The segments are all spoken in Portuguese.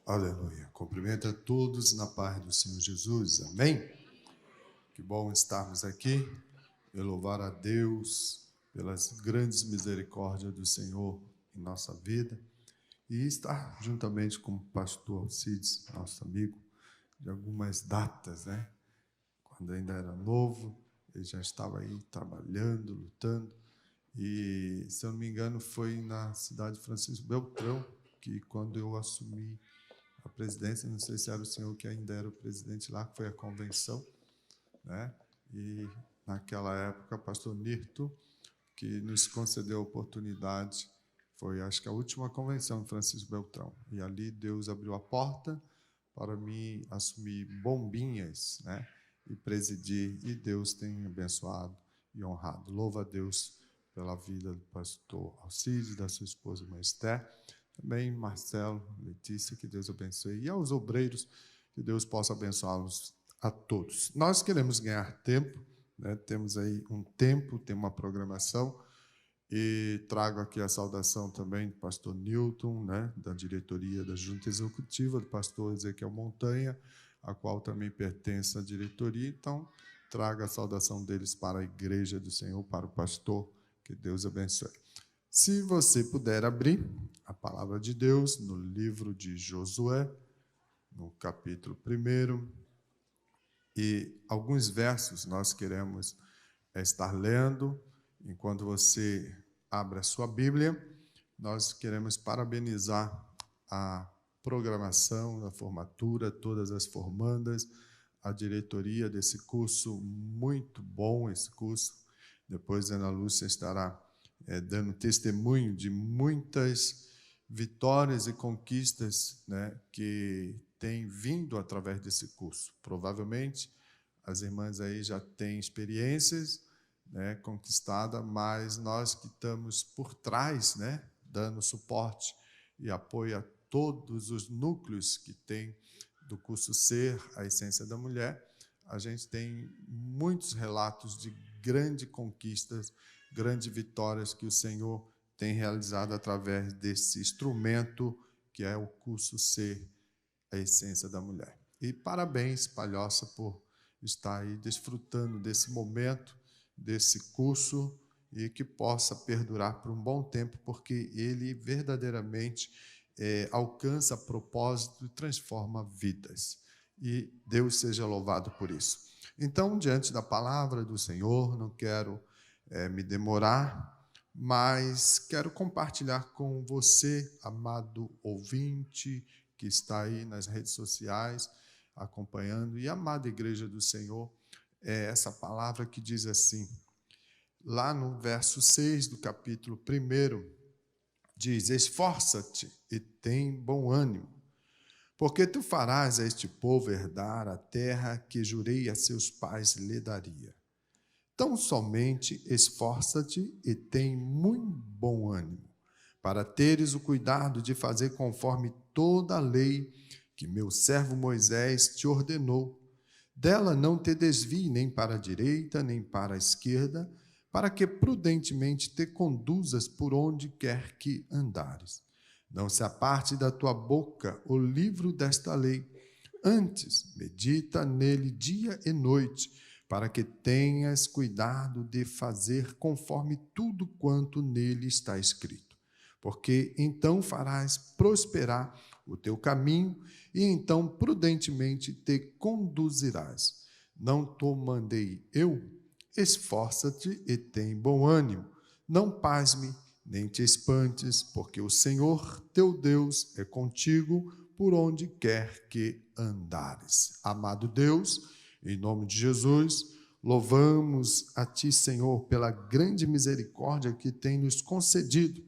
Aleluia. Cumprimento a todos na paz do Senhor Jesus. Amém? Que bom estarmos aqui e louvar a Deus pelas grandes misericórdias do Senhor em nossa vida e estar juntamente com o pastor Alcides, nosso amigo, de algumas datas, né? Quando ainda era novo, ele já estava aí trabalhando, lutando e, se eu não me engano, foi na cidade de Francisco Beltrão que, quando eu assumi a presidência, não sei se era o senhor que ainda era o presidente lá, que foi a convenção, né? E naquela época, pastor Nirto, que nos concedeu a oportunidade, foi, acho que a última convenção de Francisco Beltrão. E ali Deus abriu a porta para mim assumir Bombinhas, né? E presidir, e Deus tem abençoado e honrado. Louva a Deus pela vida do pastor Alcides, da sua esposa, irmã Esther, também Marcelo, Letícia, que Deus abençoe, e aos obreiros, que Deus possa abençoá-los a todos. Nós queremos ganhar tempo, né? Temos aí um tempo, tem uma programação, e trago aqui a saudação também do pastor Newton, né? Da diretoria da Junta Executiva, do pastor Ezequiel Montanha, a qual também pertence à diretoria, então trago a saudação deles para a Igreja do Senhor, para o pastor, que Deus abençoe. Se você puder abrir a palavra de Deus no livro de Josué, no capítulo 1, e alguns versos nós queremos estar lendo. Enquanto você abre a sua Bíblia, nós queremos parabenizar a programação, a formatura, todas as formandas, a diretoria desse curso, muito bom esse curso. Depois a Ana Lúcia estará dando testemunho de muitas vitórias e conquistas, né, que têm vindo através desse curso. Provavelmente as irmãs aí já têm experiências, né, conquistadas, mas nós que estamos por trás, né, dando suporte e apoio a todos os núcleos que tem do curso Ser, a Essência da Mulher, a gente tem muitos relatos de grandes conquistas, grandes vitórias que o Senhor tem realizado através desse instrumento que é o curso Ser, a Essência da Mulher. E parabéns, Palhoça, por estar aí desfrutando desse momento, desse curso, e que possa perdurar por um bom tempo, porque ele verdadeiramente alcança propósito e transforma vidas. E Deus seja louvado por isso. Então, diante da palavra do Senhor, não quero me demorar, mas quero compartilhar com você, amado ouvinte, que está aí nas redes sociais, acompanhando, e amada Igreja do Senhor, essa palavra que diz assim, lá no verso 6 do capítulo 1, diz: esforça-te e tem bom ânimo, porque tu farás a este povo herdar a terra que jurei a seus pais lhe daria. Tão somente esforça-te e tem muito bom ânimo, para teres o cuidado de fazer conforme toda a lei que meu servo Moisés te ordenou. Dela não te desvie nem para a direita, nem para a esquerda, para que prudentemente te conduzas por onde quer que andares. Não se aparte da tua boca o livro desta lei. Antes, medita nele dia e noite, para que tenhas cuidado de fazer conforme tudo quanto nele está escrito. Porque então farás prosperar o teu caminho, e então prudentemente te conduzirás. Não te mandei eu? Esforça-te e tem bom ânimo. Não pasme, nem te espantes, porque o Senhor teu Deus é contigo por onde quer que andares. Amado Deus, em nome de Jesus, louvamos a Ti, Senhor, pela grande misericórdia que tem nos concedido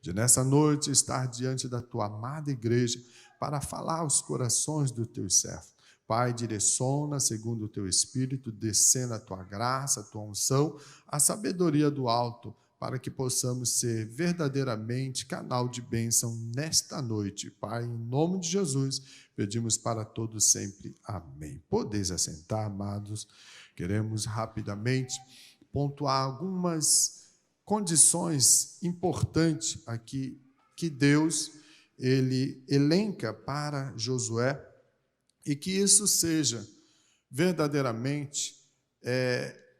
de nessa noite estar diante da Tua amada igreja para falar aos corações dos Teus servos. Pai, direciona segundo o Teu Espírito, descendo a Tua graça, a Tua unção, a sabedoria do alto, para que possamos ser verdadeiramente canal de bênção nesta noite. Pai, em nome de Jesus, pedimos para todos sempre. Amém. Podeis assentar, amados. Queremos rapidamente pontuar algumas condições importantes aqui que Deus ele elenca para Josué, e que isso seja verdadeiramente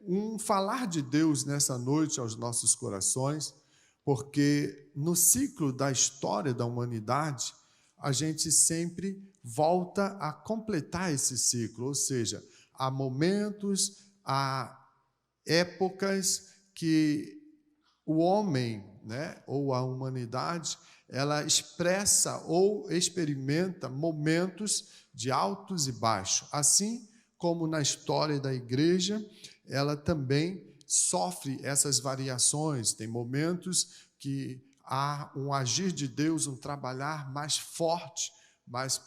um falar de Deus nessa noite aos nossos corações, porque no ciclo da história da humanidade, a gente sempre volta a completar esse ciclo, ou seja, há momentos, há épocas que o homem, ou a humanidade, ela expressa ou experimenta momentos de altos e baixos. Assim como na história da igreja, ela também sofre essas variações. Tem momentos que há um agir de Deus, um trabalhar mais forte, mas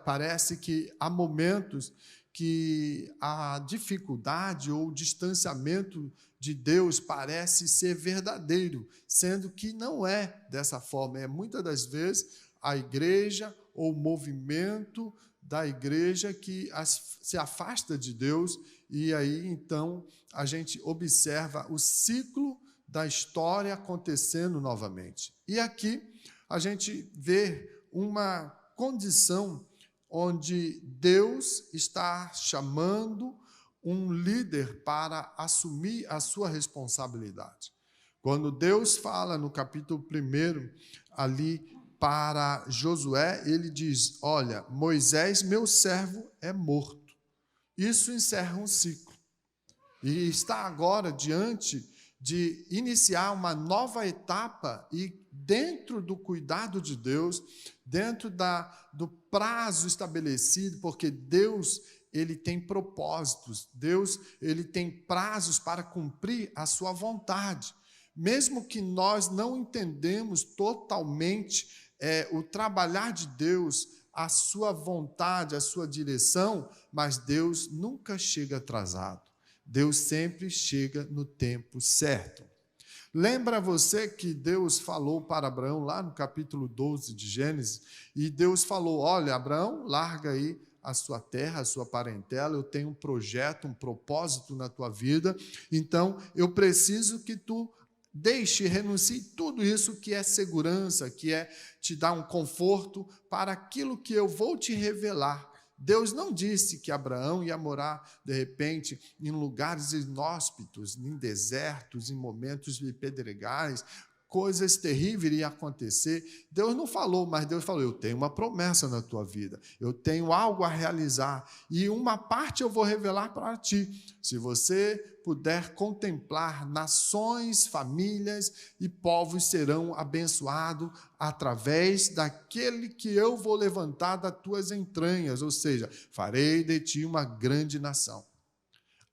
parece que há momentos que a dificuldade ou o distanciamento de Deus parece ser verdadeiro, sendo que não é dessa forma. Muitas das vezes a igreja ou o movimento da igreja que se afasta de Deus, e aí então a gente observa o ciclo da história acontecendo novamente. E aqui a gente vê uma condição onde Deus está chamando um líder para assumir a sua responsabilidade. Quando Deus fala no capítulo 1, ali para Josué, ele diz: olha, Moisés, meu servo, é morto. Isso encerra um ciclo. E está agora diante de iniciar uma nova etapa e dentro do cuidado de Deus, dentro do prazo estabelecido, porque Deus, ele tem propósitos, Deus, ele tem prazos para cumprir a sua vontade. Mesmo que nós não entendemos totalmente o trabalhar de Deus, a sua vontade, a sua direção, mas Deus nunca chega atrasado. Deus sempre chega no tempo certo. Lembra você que Deus falou para Abraão lá no capítulo 12 de Gênesis, e Deus falou: olha, Abraão, larga aí a sua terra, a sua parentela, eu tenho um projeto, um propósito na tua vida, então eu preciso que tu renuncie tudo isso que é segurança, que é te dar um conforto para aquilo que eu vou te revelar. Deus não disse que Abraão ia morar, de repente, em lugares inóspitos, em desertos, em momentos de pedregais, coisas terríveis iriam acontecer. Deus não falou, mas Deus falou: eu tenho uma promessa na tua vida, eu tenho algo a realizar, e uma parte eu vou revelar para ti. Se você puder contemplar, nações, famílias e povos serão abençoados através daquele que eu vou levantar das tuas entranhas, ou seja, farei de ti uma grande nação.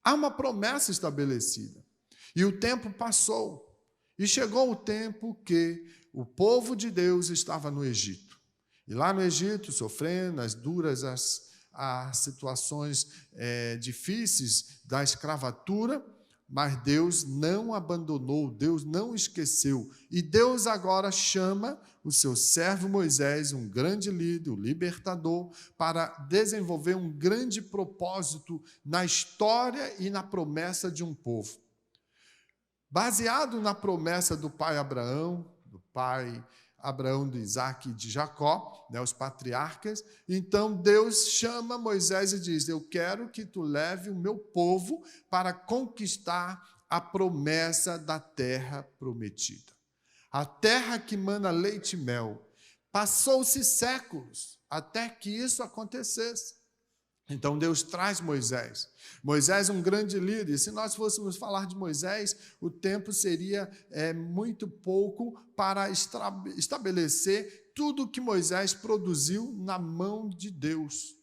Há uma promessa estabelecida, e o tempo passou. E chegou o tempo que o povo de Deus estava no Egito. E lá no Egito, sofrendo as duras as situações difíceis da escravatura, mas Deus não abandonou, Deus não esqueceu. E Deus agora chama o seu servo Moisés, um grande líder, um libertador, para desenvolver um grande propósito na história e na promessa de um povo. Baseado na promessa do pai Abraão, de Isaac e de Jacó, os patriarcas, então Deus chama Moisés e diz: eu quero que tu leve o meu povo para conquistar a promessa da terra prometida. A terra que mana leite e mel. Passou-se séculos até que isso acontecesse. Então Deus traz Moisés. Moisés é um grande líder. E se nós fôssemos falar de Moisés, o tempo seria muito pouco para estabelecer tudo que Moisés produziu na mão de Deus.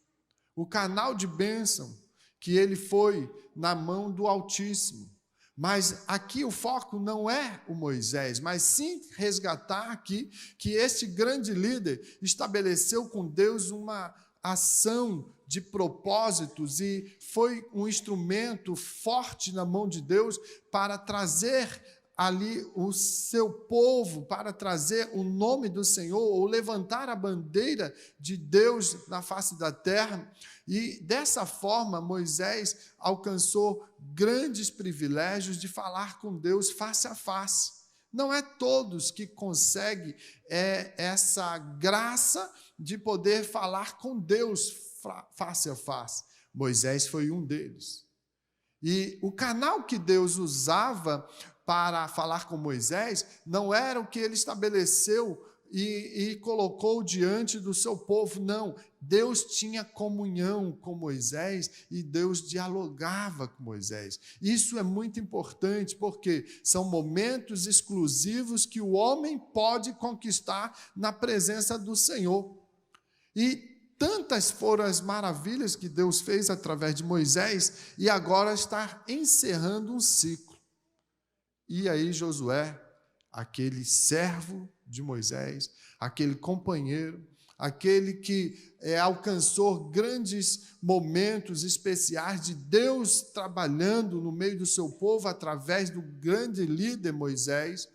O canal de bênção que ele foi na mão do Altíssimo. Mas aqui o foco não é o Moisés, mas sim resgatar aqui que este grande líder estabeleceu com Deus uma ação de propósitos e foi um instrumento forte na mão de Deus para trazer ali o seu povo, para trazer o nome do Senhor, ou levantar a bandeira de Deus na face da terra. E dessa forma Moisés alcançou grandes privilégios de falar com Deus face a face. Não é todos que conseguem essa graça de poder falar com Deus face a face. Moisés foi um deles. E o canal que Deus usava para falar com Moisés não era o que ele estabeleceu e colocou diante do seu povo, não. Deus tinha comunhão com Moisés e Deus dialogava com Moisés. Isso é muito importante, porque são momentos exclusivos que o homem pode conquistar na presença do Senhor. E tantas foram as maravilhas que Deus fez através de Moisés, e agora está encerrando um ciclo. E aí Josué, aquele servo de Moisés, aquele companheiro, aquele que alcançou grandes momentos especiais de Deus trabalhando no meio do seu povo através do grande líder Moisés,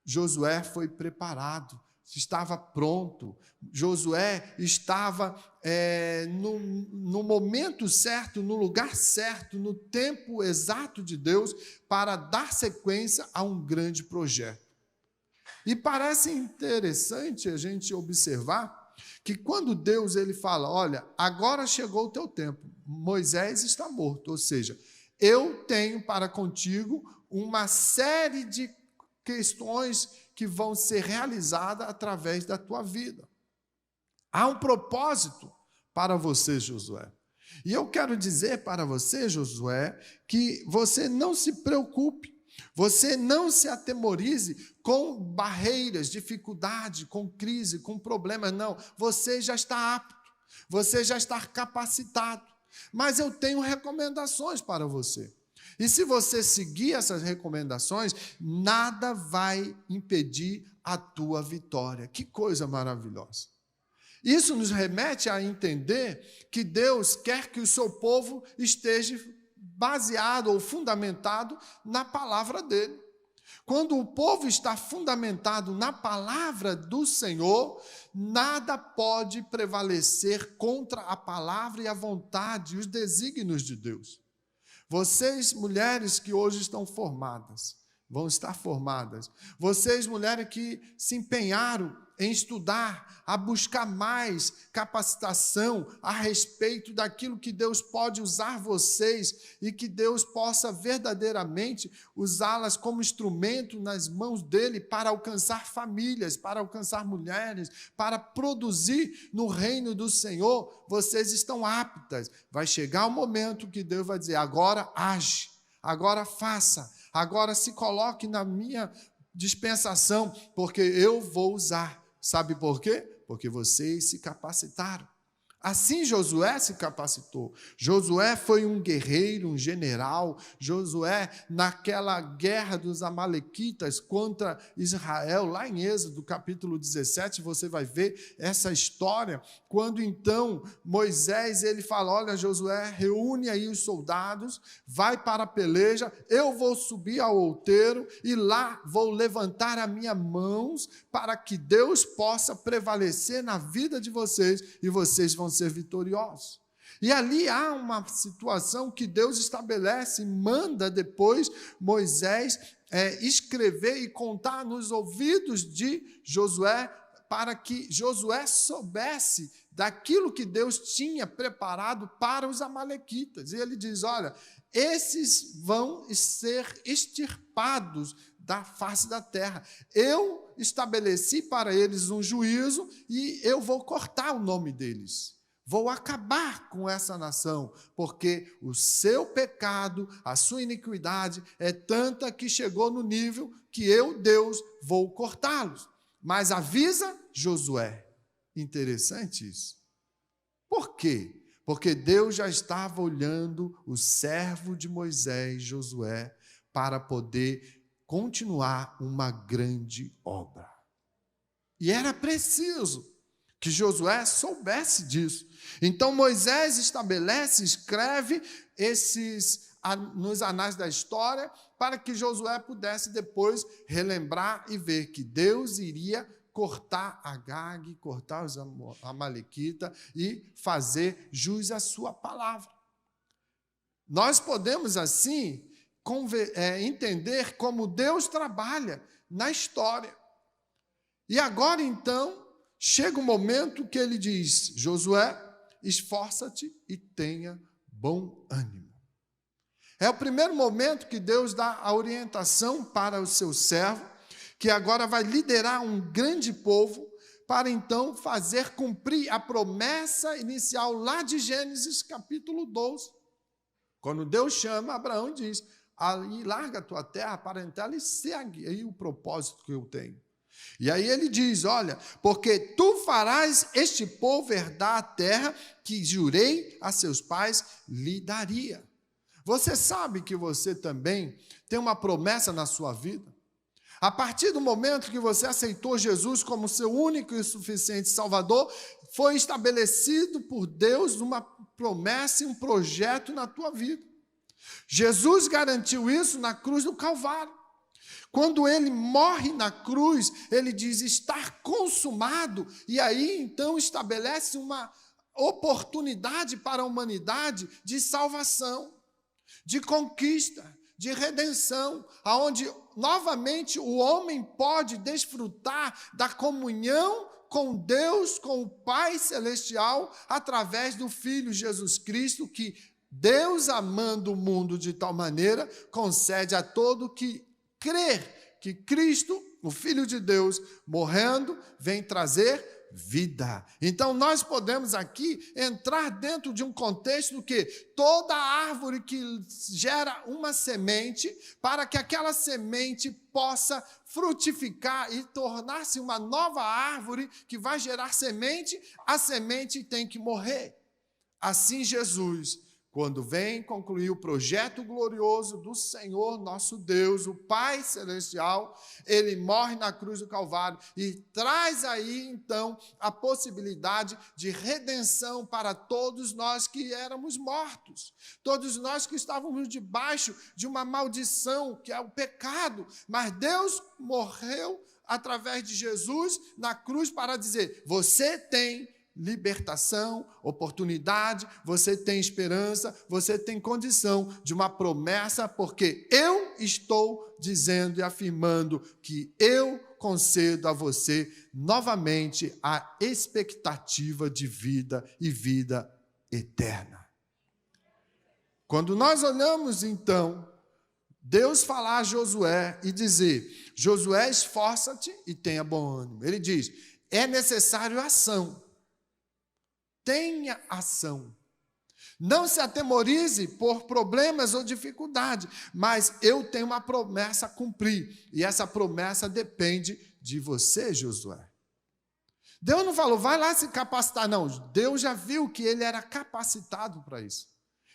Josué foi preparado, estava pronto. Josué estava no momento certo, no lugar certo, no tempo exato de Deus para dar sequência a um grande projeto. E parece interessante a gente observar que quando Deus ele fala, olha, agora chegou o teu tempo, Moisés está morto, ou seja, eu tenho para contigo uma série de questões que vão ser realizadas através da tua vida. Há um propósito para você, Josué. E eu quero dizer para você, Josué, que você não se preocupe, você não se atemorize com barreiras, dificuldade, com crise, com problemas, não. Você já está apto, você já está capacitado. Mas eu tenho recomendações para você. E se você seguir essas recomendações, nada vai impedir a tua vitória. Que coisa maravilhosa. Isso nos remete a entender que Deus quer que o seu povo esteja baseado ou fundamentado na palavra dele. Quando o povo está fundamentado na palavra do Senhor, nada pode prevalecer contra a palavra e a vontade e os desígnios de Deus. Vocês, mulheres que hoje estão formadas, vão estar formadas. Vocês, mulheres que se empenharam em estudar, a buscar mais capacitação a respeito daquilo que Deus pode usar vocês e que Deus possa verdadeiramente usá-las como instrumento nas mãos dele para alcançar famílias, para alcançar mulheres, para produzir no reino do Senhor, vocês estão aptas. Vai chegar o momento que Deus vai dizer, agora age, agora faça, agora se coloque na minha dispensação, porque eu vou usar. Sabe por quê? Porque vocês se capacitaram. Assim Josué se capacitou. Josué foi um guerreiro, um general. Josué, naquela guerra dos amalequitas contra Israel, lá em Êxodo, capítulo 17, você vai ver essa história. Quando então Moisés, ele fala, olha Josué, reúne aí os soldados, vai para a peleja, eu vou subir ao outeiro e lá vou levantar as minhas mãos para que Deus possa prevalecer na vida de vocês e vocês vão ser vitoriosos. E ali há uma situação que Deus estabelece, manda depois Moisés escrever e contar nos ouvidos de Josué, para que Josué soubesse daquilo que Deus tinha preparado para os amalequitas. E ele diz, olha, esses vão ser extirpados da face da terra. Eu estabeleci para eles um juízo e eu vou cortar o nome deles. Vou acabar com essa nação, porque o seu pecado, a sua iniquidade é tanta que chegou no nível que eu, Deus, vou cortá-los. Mas avisa Josué. Interessante isso. Por quê? Porque Deus já estava olhando o servo de Moisés, Josué, para poder continuar uma grande obra. E era preciso que Josué soubesse disso. Então Moisés estabelece, escreve nos anais da história, para que Josué pudesse depois relembrar e ver que Deus iria cortar Agag, cortar os amalequitas e fazer jus à sua palavra. Nós podemos assim entender como Deus trabalha na história. E agora, então, chega o momento que ele diz: Josué, esforça-te e tenha bom ânimo. É o primeiro momento que Deus dá a orientação para o seu servo, que agora vai liderar um grande povo, para então fazer cumprir a promessa inicial lá de Gênesis capítulo 12. Quando Deus chama Abraão e diz: aí larga a tua terra, parentela, e segue aí o propósito que eu tenho. E aí ele diz: olha, porque tu farás este povo herdar a terra que jurei a seus pais lhe daria. Você sabe que você também tem uma promessa na sua vida? A partir do momento que você aceitou Jesus como seu único e suficiente Salvador, foi estabelecido por Deus uma promessa e um projeto na tua vida. Jesus garantiu isso na cruz do Calvário. Quando ele morre na cruz, ele diz: está consumado, e aí então estabelece uma oportunidade para a humanidade de salvação, de conquista, de redenção, aonde novamente o homem pode desfrutar da comunhão com Deus, com o Pai Celestial, através do Filho Jesus Cristo, que Deus, amando o mundo de tal maneira, concede a todo que crer que Cristo, o Filho de Deus, morrendo, vem trazer vida. Então, nós podemos aqui entrar dentro de um contexto que toda árvore que gera uma semente, para que aquela semente possa frutificar e tornar-se uma nova árvore que vai gerar semente, a semente tem que morrer. Assim, Jesus, quando vem concluir o projeto glorioso do Senhor nosso Deus, o Pai Celestial, ele morre na cruz do Calvário e traz aí, então, a possibilidade de redenção para todos nós que éramos mortos, todos nós que estávamos debaixo de uma maldição, que é o pecado, mas Deus morreu através de Jesus na cruz para dizer: você tem libertação, oportunidade, você tem esperança, você tem condição de uma promessa, porque eu estou dizendo e afirmando que eu concedo a você novamente a expectativa de vida e vida eterna. Quando nós olhamos então Deus falar a Josué e dizer: Josué, esforça-te e tenha bom ânimo. Ele diz: é necessário ação. Tenha ação. Não se atemorize por problemas ou dificuldade, mas eu tenho uma promessa a cumprir, e essa promessa depende de você, Josué. Deus não falou: vai lá se capacitar, não. Deus já viu que ele era capacitado para isso.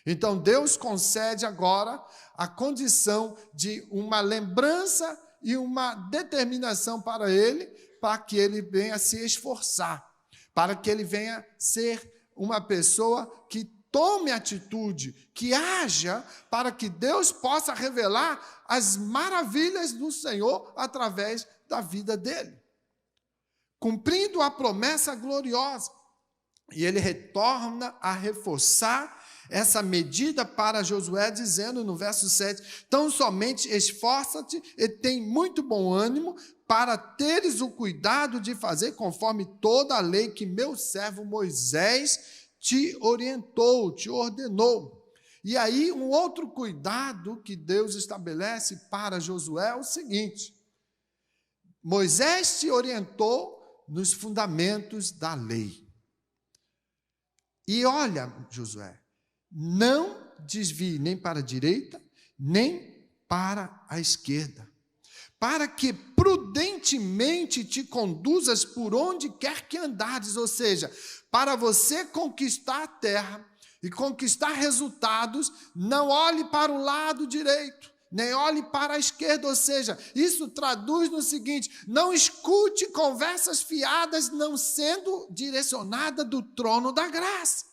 Então, Deus concede agora a condição de uma lembrança e uma determinação para ele, para que ele venha se esforçar, para que ele venha ser uma pessoa que tome atitude, que haja, para que Deus possa revelar as maravilhas do Senhor através da vida dele, cumprindo a promessa gloriosa. E ele retorna a reforçar essa medida para Josué, dizendo no verso 7, tão somente esforça-te e tem muito bom ânimo, para teres o cuidado de fazer conforme toda a lei que meu servo Moisés te orientou, te ordenou. E aí um outro cuidado que Deus estabelece para Josué é o seguinte: Moisés te orientou nos fundamentos da lei. E olha, Josué, não desvie nem para a direita, nem para a esquerda, para que prudentemente te conduzas por onde quer que andares, ou seja, para você conquistar a terra e conquistar resultados, não olhe para o lado direito, nem olhe para a esquerda, ou seja, isso traduz no seguinte: não escute conversas fiadas não sendo direcionada do trono da graça.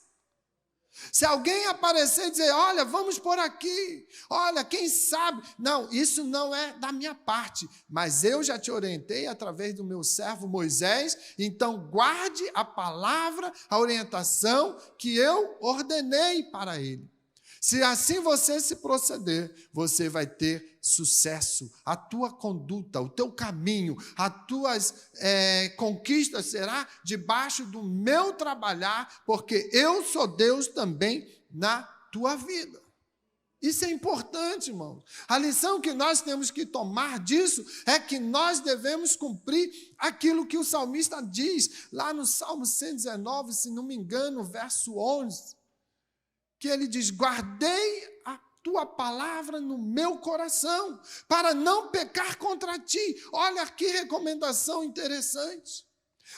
Se alguém aparecer e dizer: olha, vamos por aqui, olha, quem sabe, não, isso não é da minha parte, mas eu já te orientei através do meu servo Moisés, então guarde a palavra, a orientação que eu ordenei para ele. Se assim você se proceder, você vai ter sucesso. A tua conduta, o teu caminho, as tuas conquistas será debaixo do meu trabalhar, porque eu sou Deus também na tua vida. Isso é importante, irmãos. A lição que nós temos que tomar disso é que nós devemos cumprir aquilo que o salmista diz, lá no Salmo 119, se não me engano, verso 11, que ele diz: guardei a tua palavra no meu coração, para não pecar contra ti. Olha que recomendação interessante.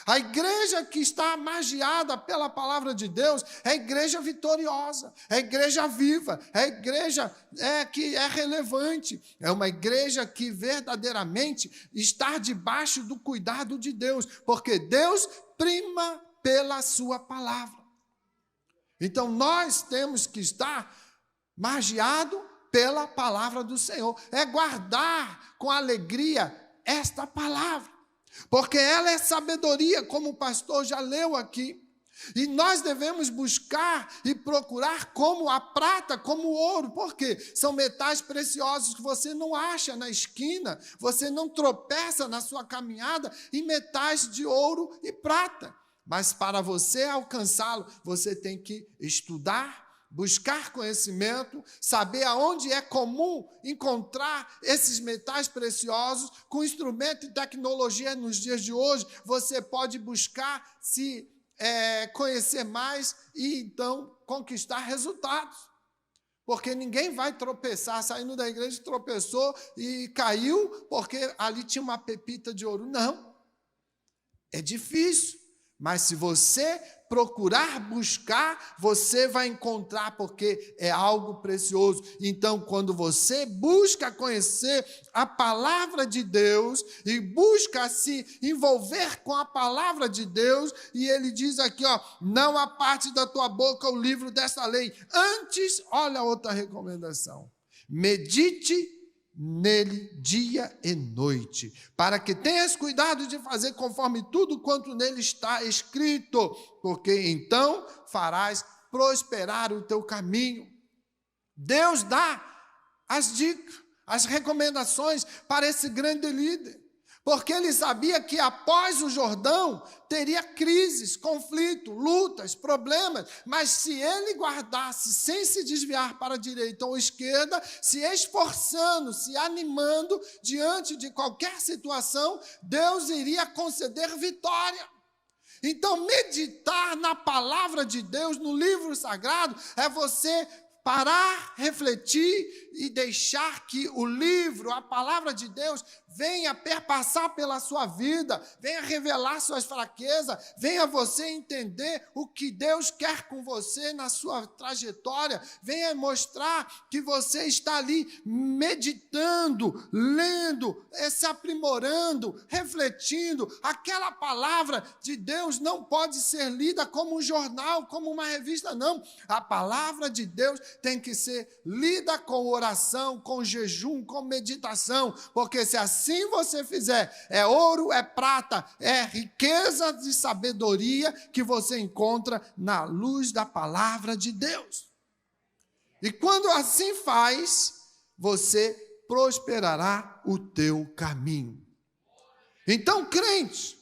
A igreja que está magiada pela palavra de Deus é a igreja vitoriosa, é a igreja viva, é a igreja que é relevante, é uma igreja que verdadeiramente está debaixo do cuidado de Deus, porque Deus prima pela sua palavra. Então nós temos que estar magiado pela palavra do Senhor, é guardar com alegria esta palavra. Porque ela é sabedoria, como o pastor já leu aqui. E nós devemos buscar e procurar como a prata, como o ouro. Por quê? São metais preciosos que você não acha na esquina, você não tropeça na sua caminhada em metais de ouro e prata. Mas para você alcançá-lo, você tem que estudar, buscar conhecimento, saber aonde é comum encontrar esses metais preciosos. Com instrumento e tecnologia nos dias de hoje, você pode buscar se conhecer mais e então conquistar resultados. Porque ninguém vai tropeçar, saindo da igreja, tropeçou e caiu porque ali tinha uma pepita de ouro. Não, é difícil. Mas se você procurar buscar, você vai encontrar, porque é algo precioso. Então, quando você busca conhecer a palavra de Deus e busca se envolver com a palavra de Deus, e ele diz aqui, não aparte da tua boca o livro desta lei. Antes, olha outra recomendação, medite nele dia e noite, para que tenhas cuidado de fazer conforme tudo quanto nele está escrito, porque então farás prosperar o teu caminho. Deus dá as dicas, as recomendações para esse grande líder, porque ele sabia que após o Jordão teria crises, conflitos, lutas, problemas, mas se ele guardasse sem se desviar para a direita ou esquerda, se esforçando, se animando diante de qualquer situação, Deus iria conceder vitória. Então, meditar na palavra de Deus, no livro sagrado, é você parar, refletir e deixar que o livro, a palavra de Deus, venha perpassar pela sua vida, venha revelar suas fraquezas, venha você entender o que Deus quer com você na sua trajetória, venha mostrar que você está ali meditando, lendo, se aprimorando, refletindo. Aquela palavra de Deus não pode ser lida como um jornal, como uma revista, não. A palavra de Deus tem que ser lida com oração, com jejum, com meditação, porque se assim você fizer, é ouro, é prata, é riqueza de sabedoria que você encontra na luz da palavra de Deus. E quando assim faz, você prosperará o teu caminho. Então, crente,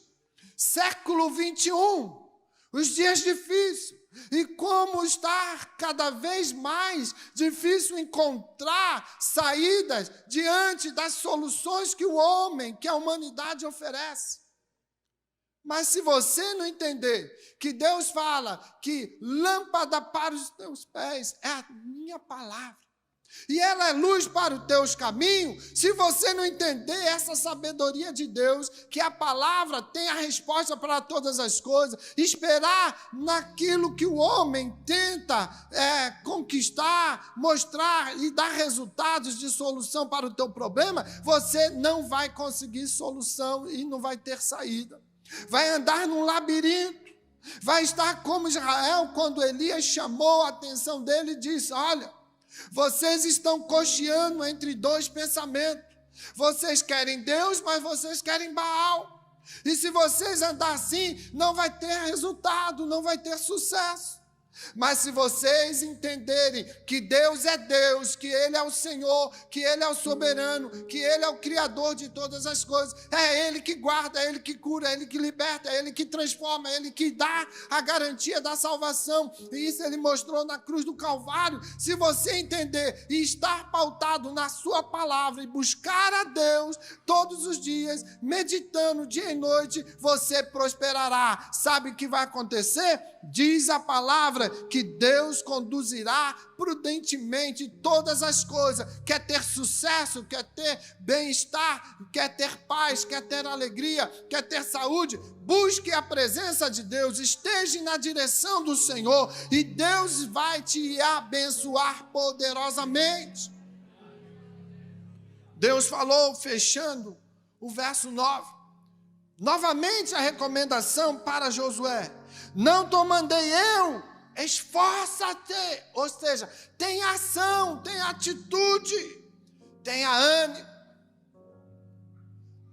século 21, os dias difíceis, e como está cada vez mais difícil encontrar saídas diante das soluções que o homem, que a humanidade oferece. Mas se você não entender que Deus fala que lâmpada para os teus pés é a minha palavra, e ela é luz para os teus caminhos, se você não entender essa sabedoria de Deus, que a palavra tem a resposta para todas as coisas, esperar naquilo que o homem tenta conquistar, mostrar e dar resultados de solução para o teu problema, você não vai conseguir solução e não vai ter saída. Vai andar num labirinto, vai estar como Israel, quando Elias chamou a atenção dele e disse: olha, vocês estão cocheando entre dois pensamentos. Vocês querem Deus, mas vocês querem Baal. E se vocês andar assim, não vai ter resultado, não vai ter sucesso. Mas se vocês entenderem que Deus é Deus, que Ele é o Senhor, que Ele é o soberano, que Ele é o Criador de todas as coisas, é Ele que guarda, é Ele que cura, é Ele que liberta, é Ele que transforma, é Ele que dá a garantia da salvação. E isso Ele mostrou na cruz do Calvário. Se você entender e estar pautado na sua palavra e buscar a Deus todos os dias, meditando dia e noite, você prosperará. Sabe o que vai acontecer? Diz a palavra que Deus conduzirá prudentemente todas as coisas. Quer ter sucesso, quer ter bem-estar, quer ter paz, quer ter alegria, quer ter saúde. Busque a presença de Deus, esteja na direção do Senhor e Deus vai te abençoar poderosamente. Deus falou, fechando o verso 9. Novamente a recomendação para Josué: não te mandei eu, esforça-te. Ou seja, tenha ação, tenha atitude, tenha ânimo.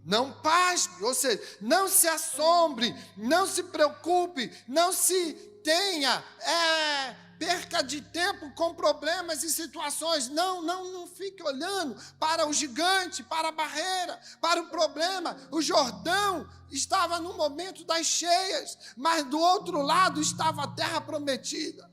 Não pasme, ou seja, não se assombre, não se preocupe, não se tenha perca de tempo com problemas e situações. Não fique olhando para o gigante, para a barreira, para o problema. O Jordão estava no momento das cheias, mas do outro lado estava a terra prometida.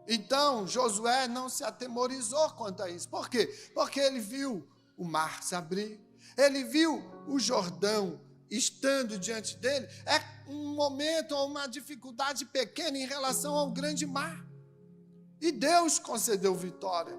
Então, Josué não se atemorizou quanto a isso. Por quê? Porque ele viu o mar se abrir, ele viu o Jordão estando diante dele. É um momento ou uma dificuldade pequena em relação ao grande mar. E Deus concedeu vitória.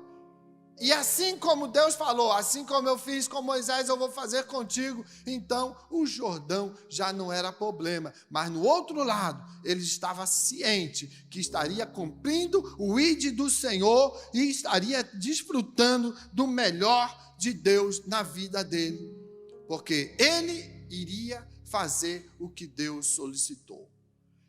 E assim como Deus falou, assim como eu fiz com Moisés, eu vou fazer contigo. Então, o Jordão já não era problema. Mas no outro lado, ele estava ciente que estaria cumprindo o ID do Senhor e estaria desfrutando do melhor de Deus na vida dele. Porque ele iria fazer o que Deus solicitou.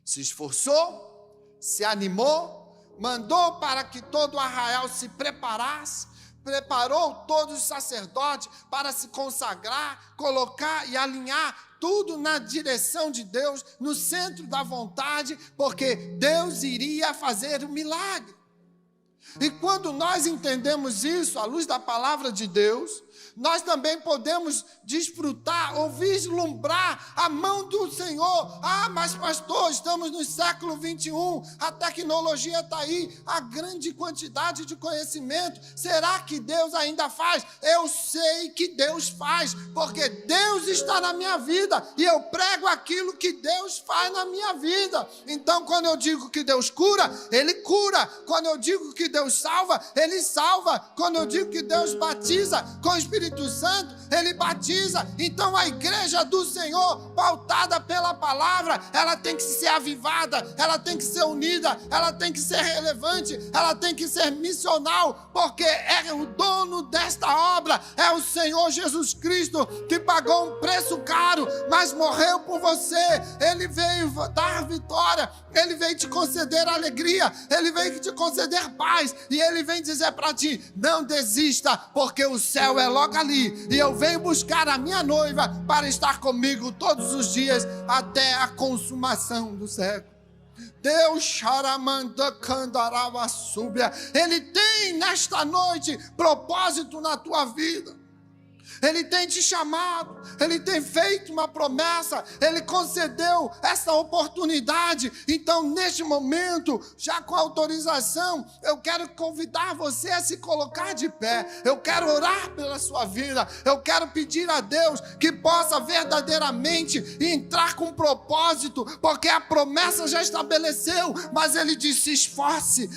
Se esforçou, se animou, mandou para que todo o arraial se preparasse, preparou todos os sacerdotes para se consagrar, colocar e alinhar tudo na direção de Deus, no centro da vontade, porque Deus iria fazer o milagre. E quando nós entendemos isso, à luz da palavra de Deus, nós também podemos desfrutar ou vislumbrar a mão do Senhor. Ah, mas pastor, estamos no século 21, a tecnologia está aí, a grande quantidade de conhecimento. Será que Deus ainda faz? Eu sei que Deus faz, porque Deus está na minha vida e eu prego aquilo que Deus faz na minha vida. Então, quando eu digo que Deus cura, Ele cura. Quando eu digo que Deus salva, Ele salva. Quando eu digo que Deus batiza com o Espírito Santo, Ele batiza. Então a igreja do Senhor, pautada pela palavra, ela tem que ser avivada, ela tem que ser unida, ela tem que ser relevante, ela tem que ser missional, porque é o dono desta obra, é o Senhor Jesus Cristo, que pagou um preço caro, mas morreu por você. Ele veio dar vitória, Ele veio te conceder alegria, Ele veio te conceder paz, e Ele vem dizer para ti: não desista, porque o céu é logo ali, e eu venho buscar a minha noiva para estar comigo todos os dias até a consumação do século. Deus charamanda candarava súbia. Ele tem nesta noite propósito na tua vida. Ele tem te chamado, Ele tem feito uma promessa, Ele concedeu essa oportunidade. Então, neste momento, já com autorização, eu quero convidar você a se colocar de pé. Eu quero orar pela sua vida. Eu quero pedir a Deus que possa verdadeiramente entrar com propósito, porque a promessa já estabeleceu, mas Ele diz: se esforce,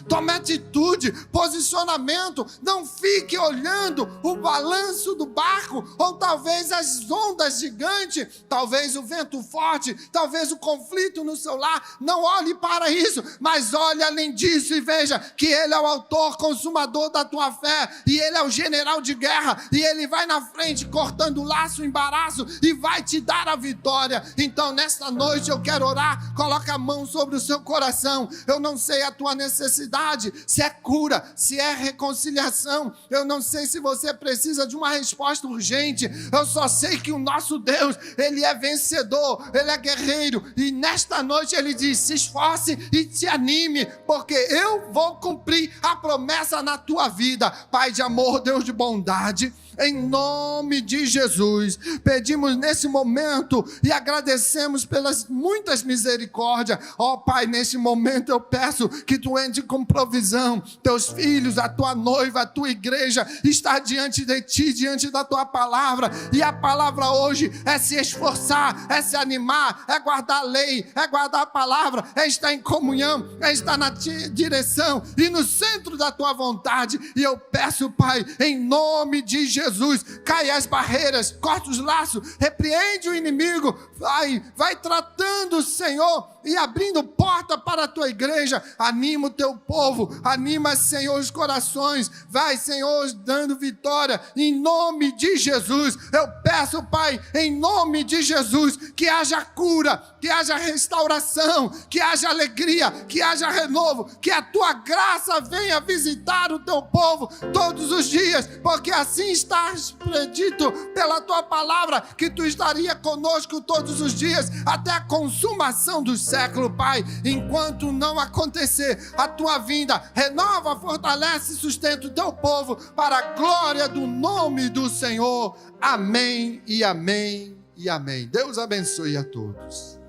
tome atitude, posicionamento. Não fique olhando o balanço do barco, ou talvez as ondas gigantes, talvez o vento forte, talvez o conflito no seu lar. Não olhe para isso, mas olhe além disso e veja que Ele é o autor, consumador da tua fé, e Ele é o general de guerra, e Ele vai na frente cortando o laço, o embaraço, e vai te dar a vitória. Então, nesta noite eu quero orar. Coloca a mão sobre o seu coração. Eu não sei a tua necessidade, se é cura, se é reconciliação. Eu não sei se você precisa precisa de uma resposta urgente. Eu só sei que o nosso Deus, Ele é vencedor, Ele é guerreiro. E nesta noite Ele diz: se esforce e te anime, porque eu vou cumprir a promessa na tua vida. Pai de amor, Deus de bondade, em nome de Jesus, pedimos nesse momento e agradecemos pelas muitas misericórdias. Ó Pai, nesse momento eu peço que Tu entre com provisão. Teus filhos, a Tua noiva, a Tua igreja está diante de Ti, diante da Tua palavra. E a palavra hoje é se esforçar, é se animar, é guardar a lei, é guardar a palavra, é estar em comunhão, é estar na direção e no centro da Tua vontade. E eu peço, Pai, em nome de Jesus, caia as barreiras, corta os laços, repreende o inimigo, vai tratando, Senhor, e abrindo porta para a Tua igreja. Anima o Teu povo, anima, Senhor, os corações. Vai, Senhor, dando vitória em nome de Jesus. Eu peço, Pai, em nome de Jesus, que haja cura, que haja restauração, que haja alegria, que haja renovo, que a Tua graça venha visitar o Teu povo todos os dias, porque assim está predito pela Tua palavra, que Tu estaria conosco todos os dias, até a consumação dos séculos, Pai. Enquanto não acontecer a Tua vinda, renova, fortalece e sustenta o Teu povo para a glória do nome do Senhor. Amém e amém e amém. Deus abençoe a todos.